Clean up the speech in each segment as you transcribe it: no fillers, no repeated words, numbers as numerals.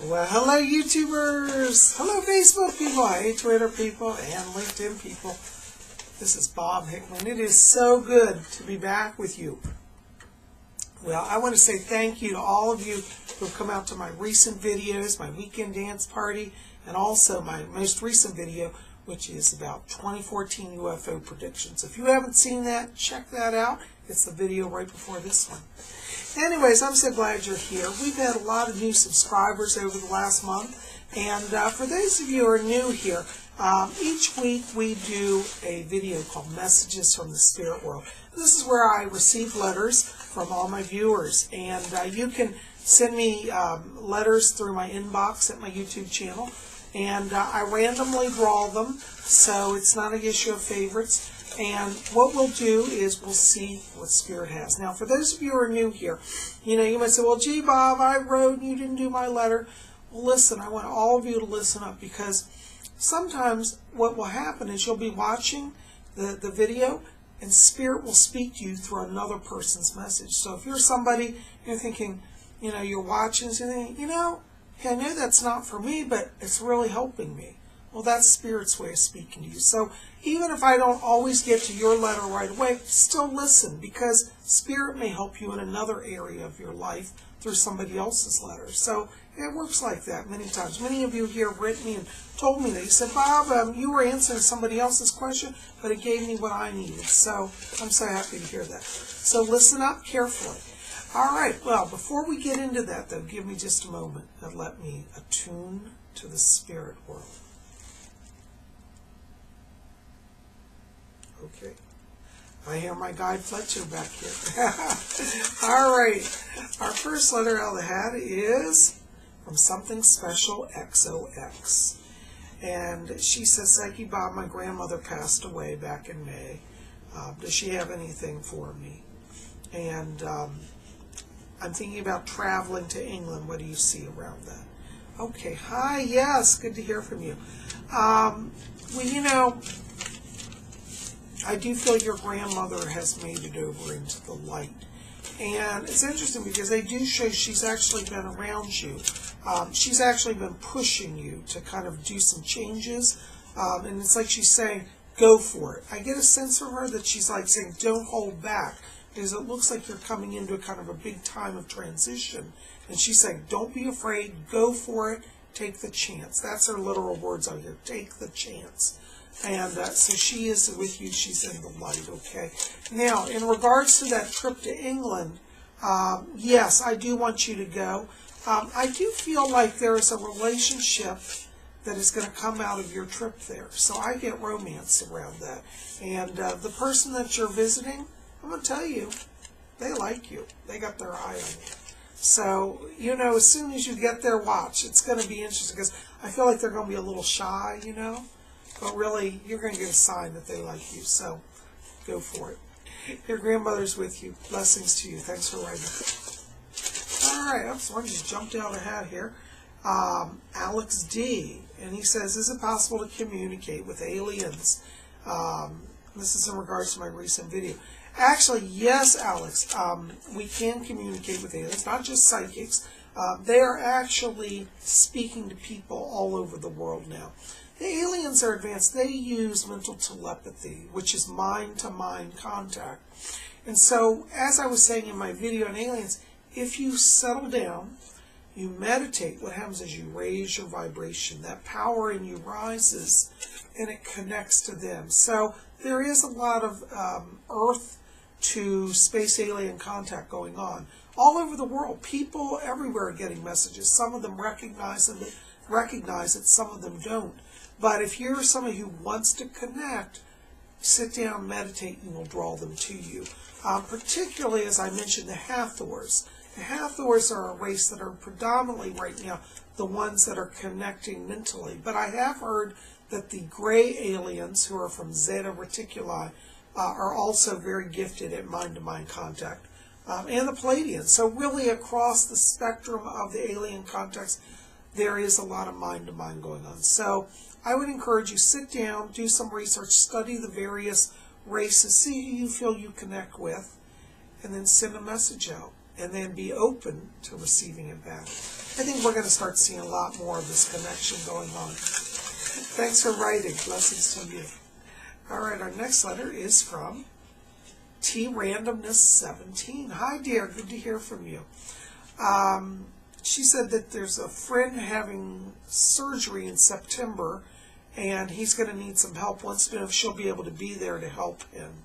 Well, hello YouTubers, hello Facebook people, hey Twitter people, and LinkedIn people. This is Bob Hickman. It is so good to be back with you. Well, I want to say thank you to all of you who have come out to my recent videos, my weekend dance party, and also my most recent video, which is about 2014 UFO predictions. If you haven't seen that, check that out. It's the video right before this one. Anyways, I'm so glad you're here. We've had a lot of new subscribers over the last month. And for those of you who are new here, each week we do a video called Messages from the Spirit World. This is where I receive letters from all my viewers. And you can send me letters through my inbox at my YouTube channel. And I randomly draw them, so it's not an issue of favorites. And what we'll do is we'll see what Spirit has. Now, for those of you who are new here, you might say, well, gee, Bob, I wrote and you didn't do my letter. Well, listen, I want all of you to listen up, because sometimes what will happen is you'll be watching the video and Spirit will speak to you through another person's message. So if you're somebody, you're thinking, you're watching and saying, hey, I know that's not for me, but it's really helping me. Well, that's Spirit's way of speaking to you. So even if I don't always get to your letter right away, still listen, because Spirit may help you in another area of your life through somebody else's letter. So it works like that many times. Many of you here have written me and told me that. You said, Bob, you were answering somebody else's question, but it gave me what I needed. So I'm so happy to hear that. So listen up carefully. All right, well, before we get into that, though, give me just a moment and let me attune to the spirit world. Okay. I hear my guide Fletcher back here. All right. Our first letter out of the hat is from Something Special XOX. And she says, thank you, Bob. My grandmother passed away back in May. Does she have anything for me? And I'm thinking about traveling to England. What do you see around that? Okay. Hi. Yes. Good to hear from you. Well, I do feel your grandmother has made it over into the light. And it's interesting because they do show she's actually been around you. She's actually been pushing you to kind of do some changes. And it's like she's saying, go for it. I get a sense from her that she's like saying, don't hold back. Because it looks like you're coming into a kind of a big time of transition. And she's saying, don't be afraid, go for it, take the chance. That's her literal words out here, take the chance. And so she is with you, she's in the light, okay? Now, in regards to that trip to England, yes, I do want you to go. I do feel like there is a relationship that is going to come out of your trip there. So I get romance around that. And the person that you're visiting, I'm going to tell you, they like you. They got their eye on you. So, as soon as you get there, watch. It's going to be interesting because I feel like they're going to be a little shy, But really, you're going to get a sign that they like you. So, go for it. Your grandmother's with you. Blessings to you. Thanks for writing. All right. Oops, one just jumped out of the hat here. Alex D. And he says, is it possible to communicate with aliens? This is in regards to my recent video. Actually, yes, Alex, we can communicate with aliens, not just psychics. They are actually speaking to people all over the world now. The aliens are advanced. They use mental telepathy, which is mind-to-mind contact. And so, as I was saying in my video on aliens, if you settle down, you meditate, what happens is you raise your vibration. That power in you rises, and it connects to them. So there is a lot of Earth to space alien contact going on. All over the world, people everywhere are getting messages. Some of them recognize it, some of them don't. But if you're somebody who wants to connect, sit down, meditate, and you'll draw them to you. Particularly, as I mentioned, the Hathors. The Hathors are a race that are predominantly right now the ones that are connecting mentally. But I have heard that the gray aliens, who are from Zeta Reticuli, are also very gifted at mind-to-mind contact. And the Pleiadians. So really across the spectrum of the alien contacts, there is a lot of mind-to-mind going on. So I would encourage you, sit down, do some research, study the various races, see who you feel you connect with, and then send a message out. and then be open to receiving it back. I think we're going to start seeing a lot more of this connection going on. Thanks for writing. Blessings to you. All right, our next letter is from T Randomness 17. Hi, dear. Good to hear from you. She said that there's a friend having surgery in September, and he's going to need some help. Wants to know if she'll be able to be there to help him.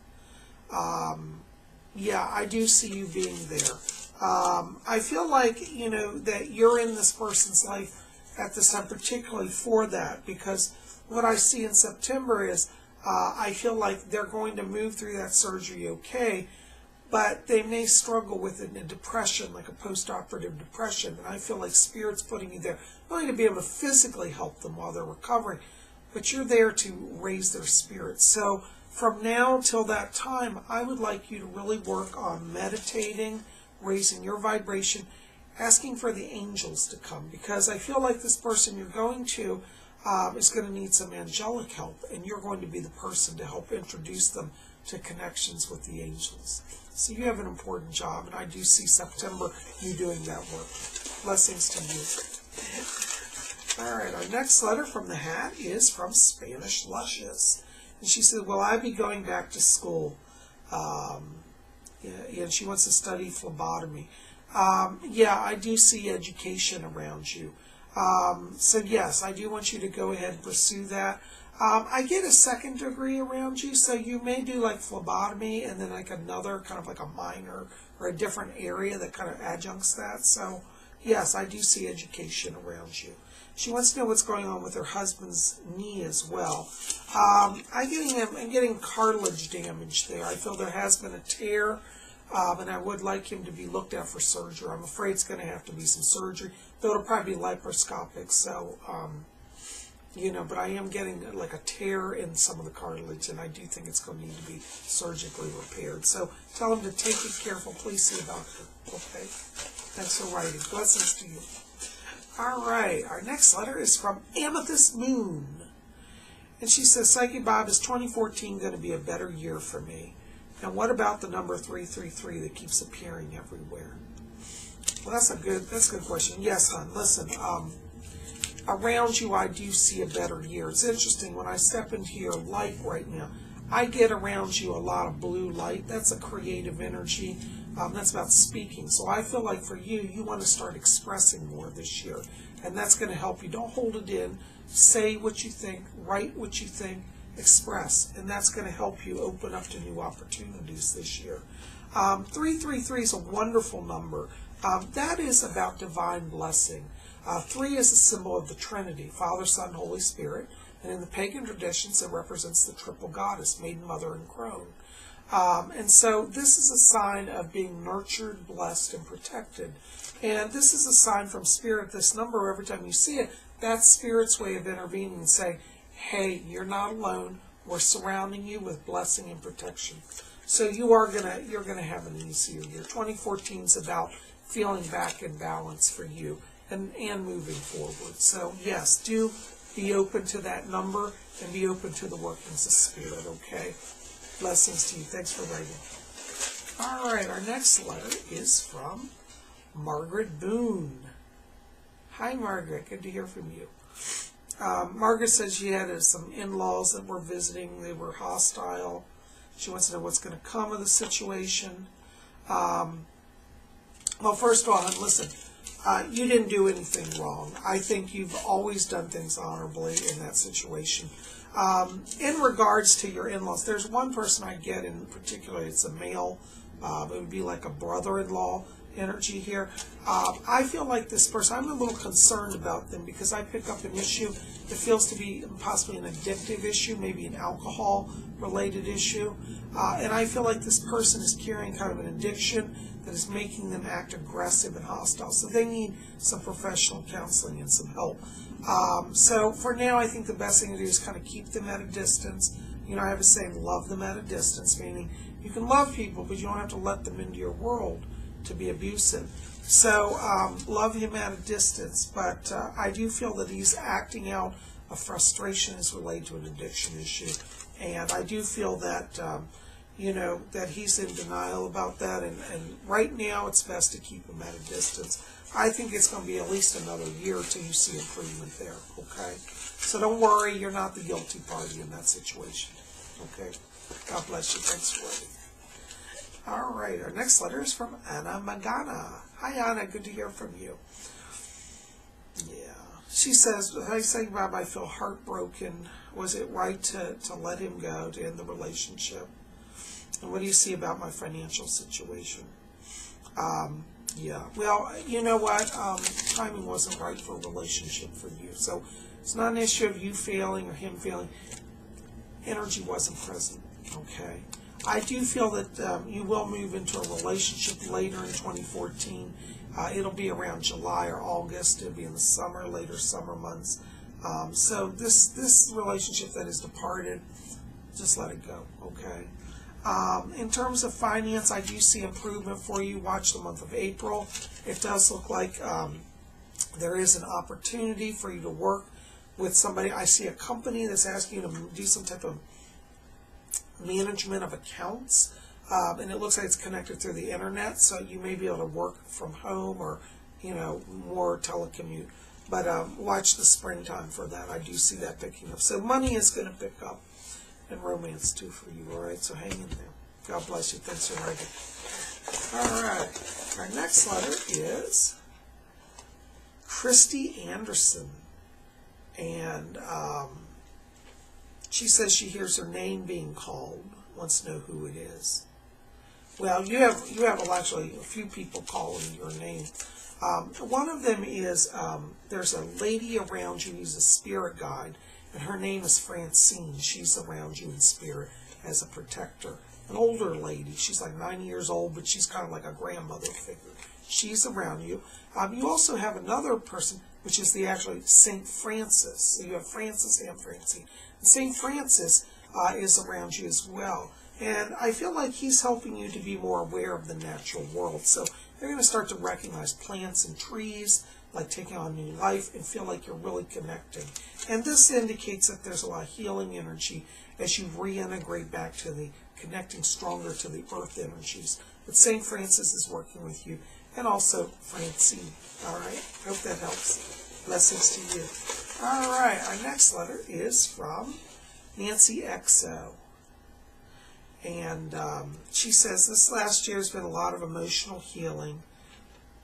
Yeah, I do see you being there. I feel like, you know, that you're in this person's life at this time, particularly for that, because what I see in September is I feel like they're going to move through that surgery okay, but they may struggle with it in a depression, like a post-operative depression, and I feel like Spirit's putting you there, not only to be able to physically help them while they're recovering, but you're there to raise their spirits. So from now till that time, I would like you to really work on meditating, raising your vibration, asking for the angels to come, because I feel like this person you're going to is going to need some angelic help, and you're going to be the person to help introduce them to connections with the angels. So you have an important job, and I do see September you doing that work. Blessings to you. All right, our next letter from the hat is from Spanish Luscious. And she said, will I be going back to school? And she wants to study phlebotomy. Yeah, I do see education around you. So yes, I do want you to go ahead and pursue that. I get a second degree around you, so you may do like phlebotomy and then like another kind of like a minor or a different area that kind of adjuncts that. So yes, I do see education around you. She wants to know what's going on with her husband's knee as well. I'm getting cartilage damage there. I feel there has been a tear, and I would like him to be looked at for surgery. I'm afraid it's going to have to be some surgery, though it'll probably be laparoscopic. So, you know, but I am getting like a tear in some of the cartilage, and I do think it's going to need to be surgically repaired. So tell him to take it careful. Please see a doctor. Okay? Thanks for writing. Blessings to you. All right, our next letter is from Amethyst Moon. And she says, Psychic Bob, is 2014 going to be a better year for me? And what about the number 333 that keeps appearing everywhere? Well, that's a good question. Yes, hon, listen, around you I do see a better year. It's interesting, when I step into your light right now, I get around you a lot of blue light. That's a creative energy. That's about speaking. So I feel like for you, you want to start expressing more this year. And that's going to help you. Don't hold it in. Say what you think. Write what you think. Express. And that's going to help you open up to new opportunities this year. 333 is a wonderful number. That is about divine blessing. 3 is a symbol of the Trinity, Father, Son, Holy Spirit. And in the pagan traditions, it represents the triple goddess, Maiden, Mother, and Crone. And so this is a sign of being nurtured, blessed, and protected. And this is a sign from Spirit. This number, every time you see it, that's Spirit's way of intervening and saying, hey, you're not alone. We're surrounding you with blessing and protection. So you're gonna have an easier year. 2014 is about feeling back in balance for you and moving forward. So yes, do be open to that number and be open to the workings of Spirit, okay? Blessings to you. Thanks for writing. All right, our next letter is from Margaret Boone. Hi, Margaret. Good to hear from you. Margaret says she had some in-laws that were visiting. They were hostile. She wants to know what's going to come of the situation. Well, first of all, listen, you didn't do anything wrong. I think you've always done things honorably in that situation. In regards to your in-laws, there's one person I get in particular. It's a male. It would be like a brother-in-law energy here. I feel like this person, I'm a little concerned about them because I pick up an issue that feels to be possibly an addictive issue, maybe an alcohol-related issue. And I feel like this person is carrying kind of an addiction that is making them act aggressive and hostile. So they need some professional counseling and some help. So for now, I think the best thing to do is kind of keep them at a distance. You know, I have a saying, love them at a distance, meaning you can love people, but you don't have to let them into your world to be abusive. So love him at a distance, but I do feel that he's acting out a frustration as related to an addiction issue. And I do feel that, you know, that he's in denial about that, and right now it's best to keep him at a distance. I think it's going to be at least another year till you see improvement there, okay? So don't worry, you're not the guilty party in that situation, okay? God bless you. Thanks for waiting. All right, our next letter is from Anna Magana. Hi, Anna. Good to hear from you. Yeah. She says, I say, Bob, I feel heartbroken. Was it right to let him go, to end the relationship? And what do you see about my financial situation? Yeah. Well, you know what? Timing wasn't right for a relationship for you. So it's not an issue of you failing or him failing. Energy wasn't present, okay? I do feel that you will move into a relationship later in 2014. It'll be around July or August. It'll be in the summer, later summer months. So this relationship that is departed, just let it go, okay? In terms of finance, I do see improvement for you. Watch the month of April. It does look like there is an opportunity for you to work with somebody. I see a company that's asking you to do some type of management of accounts, and it looks like it's connected through the internet, so you may be able to work from home or, you know, more telecommute. But watch the springtime for that. I do see that picking up. So money is going to pick up, and romance too for you, all right? So hang in there. God bless you. Thanks for writing. All right. Our next letter is Christy Anderson. And she says she hears her name being called, wants to know who it is. Well, you have actually a few people calling your name. One of them is, there's a lady around you who's a spirit guide, and her name is Francine. She's around you in spirit as a protector. An older lady. She's like 90 years old, but she's kind of like a grandmother figure. She's around you. You also have another person, which is actually St. Francis. So you have Francis and Francine. And St. Francis is around you as well. And I feel like he's helping you to be more aware of the natural world. So you're going to start to recognize plants and trees, like taking on new life, and feel like you're really connecting. And this indicates that there's a lot of healing energy as you reintegrate back to the connecting stronger to the earth energies. But St. Francis is working with you, and also Francine. All right, hope that helps. Blessings to you. All right, our next letter is from Nancy XO. And she says, this last year has been a lot of emotional healing.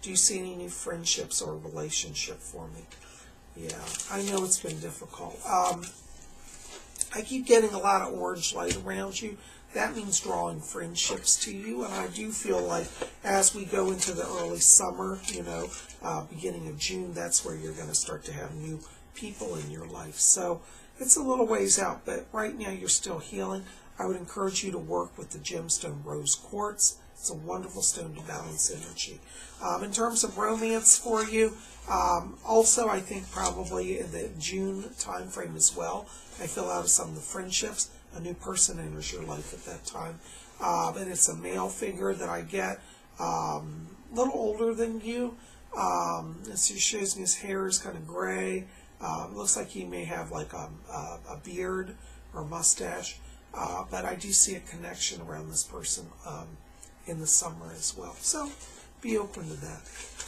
Do you see any new friendships or relationship for me? Yeah, I know it's been difficult. I keep getting a lot of orange light around you. That means drawing friendships to you. And I do feel like as we go into the early summer, you know, beginning of June, that's where you're going to start to have new people in your life. So it's a little ways out, but right now you're still healing. I would encourage you to work with the gemstone rose quartz. It's a wonderful stone to balance energy. In terms of romance for you, also I think probably in the June time frame as well, I fill out some of the friendships. A new person enters your life at that time. And it's a male figure that I get, a little older than you. It shows me his hair is kind of gray. Looks like he may have like a beard or a mustache. But I do see a connection around this person in the summer as well. So be open to that.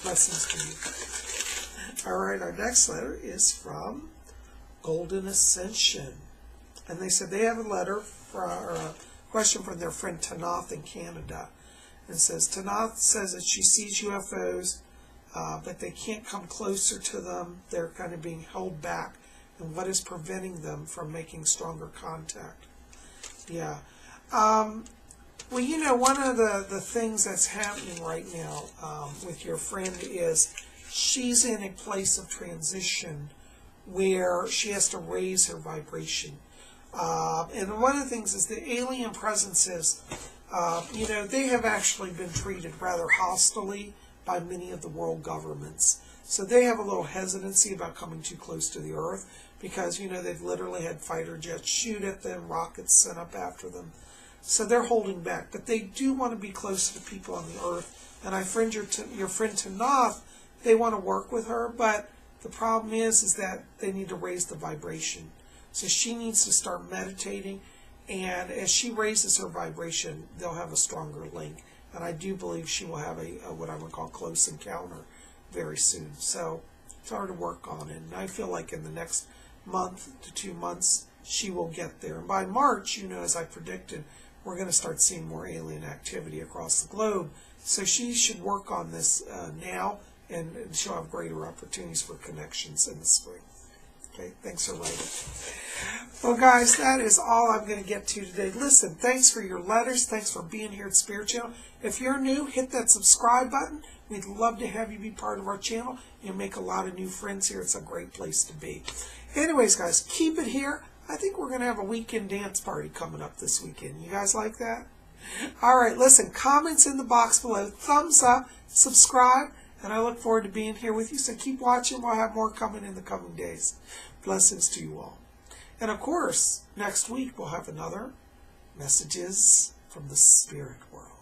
Blessings to you. All right, our next letter is from Golden Ascension. And they said they have a letter or a question from their friend Tanath in Canada. And it says, Tanath says that she sees UFOs, but they can't come closer to them. They're kind of being held back. And what is preventing them from making stronger contact? Yeah. Well, you know, one of the things that's happening right now with your friend is she's in a place of transition where she has to raise her vibration. And one of the things is the alien presences, you know, they have actually been treated rather hostilely by many of the world governments. So they have a little hesitancy about coming too close to the Earth because, you know, they've literally had fighter jets shoot at them, rockets sent up after them. So they're holding back. But they do want to be close to people on the Earth. And I friend your friend Tanath, they want to work with her, but the problem is that they need to raise the vibration. So she needs to start meditating And as she raises her vibration, they'll have a stronger link. And I do believe she will have a what I would call close encounter very soon. So it's hard to work on it. And I feel like in the next month to 2 months, she will get there. And by March, you know, as I predicted, we're going to start seeing more alien activity across the globe. So she should work on this now, and she'll have greater opportunities for connections in the spring. Okay, thanks for writing. Well, guys, that is all I'm going to get to today. Listen, thanks for your letters. Thanks for being here at Spirit Channel. If you're new, hit that subscribe button. We'd love to have you be part of our channel. You'll make a lot of new friends here. It's a great place to be. Anyways, guys, keep it here. I think we're going to have a weekend dance party coming up this weekend. You guys like that? All right, listen, comments in the box below. Thumbs up, subscribe, and I look forward to being here with you. So keep watching. We'll have more coming in the coming days. Blessings to you all. And, of course, next week we'll have another Messages from the Spirit World.